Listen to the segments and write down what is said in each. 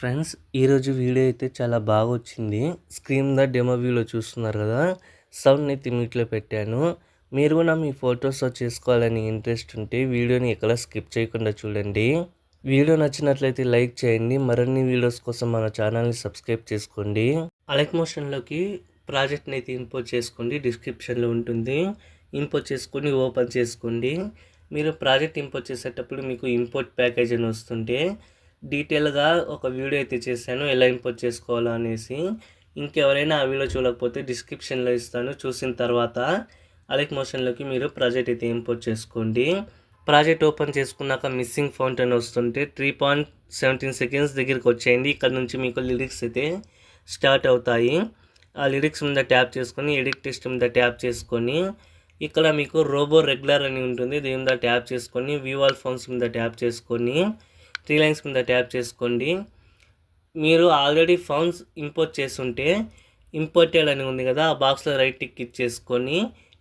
Friends, ఈరోజు video అయితే చాలా బాగా వచ్చింది. స్క్రీన్ మీద డెమో వ్యూలో చూస్తున్నారు కదా, సౌండ్ని అయితే మ్యూట్లో పెట్టాను. మీరు కూడా మీ ఫొటోస్తో చేసుకోవాలని ఇంట్రెస్ట్ ఉంటే వీడియోని ఎక్కడ స్కిప్ చేయకుండా చూడండి. వీడియో నచ్చినట్లయితే లైక్ చేయండి. మరిన్ని వీడియోస్ కోసం మన ఛానల్ని సబ్స్క్రైబ్ చేసుకోండి. అలైక్ మోషన్లోకి ప్రాజెక్ట్ని అయితే ఇంపోర్ట్ చేసుకోండి, డిస్క్రిప్షన్లో ఉంటుంది. ఇంపోర్ట్ చేసుకొని ఓపెన్ చేసుకోండి. మీరు ప్రాజెక్ట్ ఇంపోర్ట్ చేసేటప్పుడు మీకు ఇంపోర్ట్ ప్యాకేజ్ అని వస్తుంటే డీటెయిల్గా ఒక వీడియో అయితే చేశాను, ఎలా ఇంపోర్ట్ చేసుకోవాలో అనేసి. ఇంకెవరైనా ఆ వీడియో చూడకపోతే డిస్క్రిప్షన్లో ఇస్తాను, చూసిన తర్వాత అలైక్ మోషన్లోకి మీరు ప్రాజెక్ట్ అయితే ఇంపోర్ట్ చేసుకోండి. ప్రాజెక్ట్ ఓపెన్ చేసుకున్నాక మిస్సింగ్ ఫౌంట్ అని వస్తుంటే 3.17 సెకండ్స్ దగ్గరికి వచ్చేయండి. ఇక్కడ నుంచి మీకు లిరిక్స్ అయితే స్టార్ట్ అవుతాయి. ఆ లిరిక్స్ మీద ట్యాప్ చేసుకొని ఎడిట్ టెక్స్ట్ మీద ట్యాప్ చేసుకొని ఇక్కడ మీకు రోబో రెగ్యులర్ అని ఉంటుంది, దీని మీద ట్యాప్ చేసుకొని వ్యూ ఆల్ ఫోన్స్ మీద ట్యాప్ చేసుకొని 3 లైన్స్ మీద ట్యాప్ చేసుకోండి. మీరు ఆల్రెడీ ఫౌండ్స్ ఇంపోర్ట్ చేస్తుంటే ఇంపోర్టెడ్ అని ఉంది కదా, ఆ బాక్స్లో రైట్ టిక్ ఇచ్చేసుకొని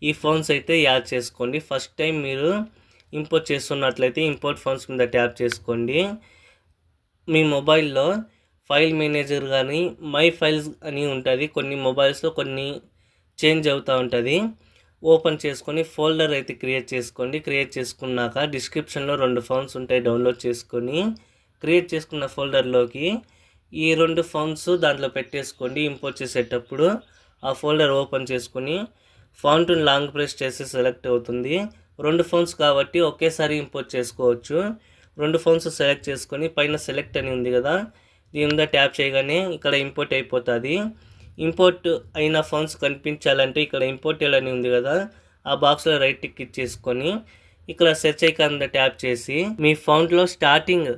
ఈ ఫౌండ్స్ అయితే యాడ్ చేసుకోండి. ఫస్ట్ టైం మీరు ఇంపోర్ట్ చేస్తున్నట్లయితే ఇంపోర్ట్ ఫౌండ్స్ మీద ట్యాప్ చేసుకోండి. మీ మొబైల్లో ఫైల్ మేనేజర్ కానీ మై ఫైల్స్ అని ఉంటుంది, కొన్ని మొబైల్స్లో కొన్ని చేంజ్ అవుతూ ఉంటుంది. ఓపెన్ చేసుకొని ఫోల్డర్ అయితే క్రియేట్ చేసుకోండి. క్రియేట్ చేసుకున్నాక డిస్క్రిప్షన్లో 2 ఫౌండ్స్ ఉంటాయి, డౌన్లోడ్ చేసుకొని క్రియేట్ చేసుకున్న ఫోల్డర్లోకి ఈ 2 ఫౌండ్స్ దాంట్లో పెట్టేసుకోండి. ఇంపోర్ట్ చేసేటప్పుడు ఆ ఫోల్డర్ ఓపెన్ చేసుకొని ఫౌంట్ని లాంగ్ ప్రెస్ చేసి సెలెక్ట్ అవుతుంది. 2 ఫౌండ్స్ కాబట్టి ఒకేసారి ఇంపోర్ట్ చేసుకోవచ్చు. 2 ఫౌండ్స్ సెలెక్ట్ చేసుకొని పైన సెలెక్ట్ అని ఉంది కదా, దీని మీద ట్యాప్ చేయగానే ఇక్కడ ఇంపోర్ట్ అయిపోతుంది. ఇంపోర్ట్ అయిన ఫౌండ్స్ కనిపించాలంటే ఇక్కడ ఇంపోర్టెడ్ అని ఉంది కదా, ఆ బాక్స్లో రైట్ టిక్ ఇచ్చేసుకొని ఇక్కడ సెర్చ్ ఐకాన్ మీద ట్యాప్ చేసి మీ ఫౌంట్లో స్టార్టింగ్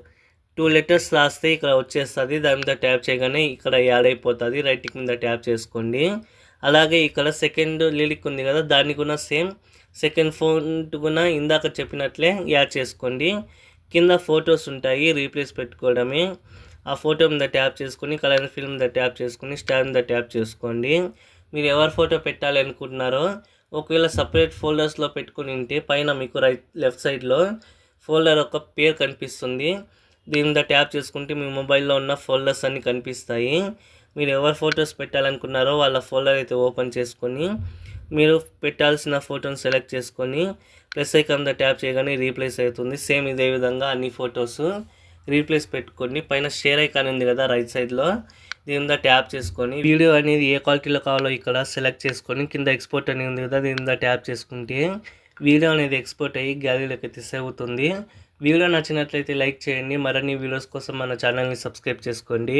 2 లెటర్స్ రాస్తే ఇక్కడ వచ్చేస్తుంది. దాని మీద ట్యాప్ చేయగానే ఇక్కడ యాడ్ అయిపోతుంది. రైట్ టిక్ మీద ట్యాప్ చేసుకోండి. అలాగే ఇక్కడ సెకండ్ లిరిక్ ఉంది కదా, దాన్ని కూడా సేమ్ సెకండ్ ఫౌంట్ కూడా ఇందాక చెప్పినట్లే యాడ్ చేసుకోండి. కింద ఫొటోస్ ఉంటాయి, రీప్లేస్ పెట్టుకోవడమే. ఆ ఫోటో మీద ట్యాప్ చేసుకొని కలర్ ఫిల్మ్ మీద ట్యాప్ చేసుకొని స్టార్ మీద ట్యాప్ చేసుకోండి. మీరు ఎవరి ఫోటో పెట్టాలి అనుకుంటున్నారో ఒకవేళ సపరేట్ ఫోల్డర్స్లో పెట్టుకుని ఉంటే పైన మీకు లెఫ్ట్ సైడ్లో ఫోల్డర్ ఒక పేరు కనిపిస్తుంది, దీని మీద ట్యాప్ చేసుకుంటే మీ మొబైల్లో ఉన్న ఫోల్డర్స్ అన్నీ కనిపిస్తాయి. మీరు ఎవరు ఫొటోస్ పెట్టాలనుకున్నారో వాళ్ళ ఫోల్డర్ అయితే ఓపెన్ చేసుకొని మీరు పెట్టాల్సిన ఫోటోని సెలెక్ట్ చేసుకొని ప్లస్ ఐకాన్ మీద ట్యాప్ చేయగానే రీప్లేస్ అవుతుంది. సేమ్ ఇదే విధంగా అన్ని ఫొటోస్ రీప్లేస్ పెట్టుకోండి. పైన షేర్ ఐకాన్ ఉంది కదా రైట్ సైడ్లో, దీని మీద ట్యాప్ చేసుకొని వీడియో అనేది ఏ క్వాలిటీలో కావాలో ఇక్కడ సెలెక్ట్ చేసుకొని కింద ఎక్స్పోర్ట్ అని ఉంది కదా, దీని మీద ట్యాప్ చేసుకుంటే వీడియో అనేది ఎక్స్పోర్ట్ అయ్యి గ్యాలరీలోకి అయితే సేవ్ అవుతుంది. వీడియో నచ్చినట్లయితే లైక్ చేయండి. మరిన్ని వీడియోస్ కోసం మన ఛానల్ని సబ్స్క్రైబ్ చేసుకోండి.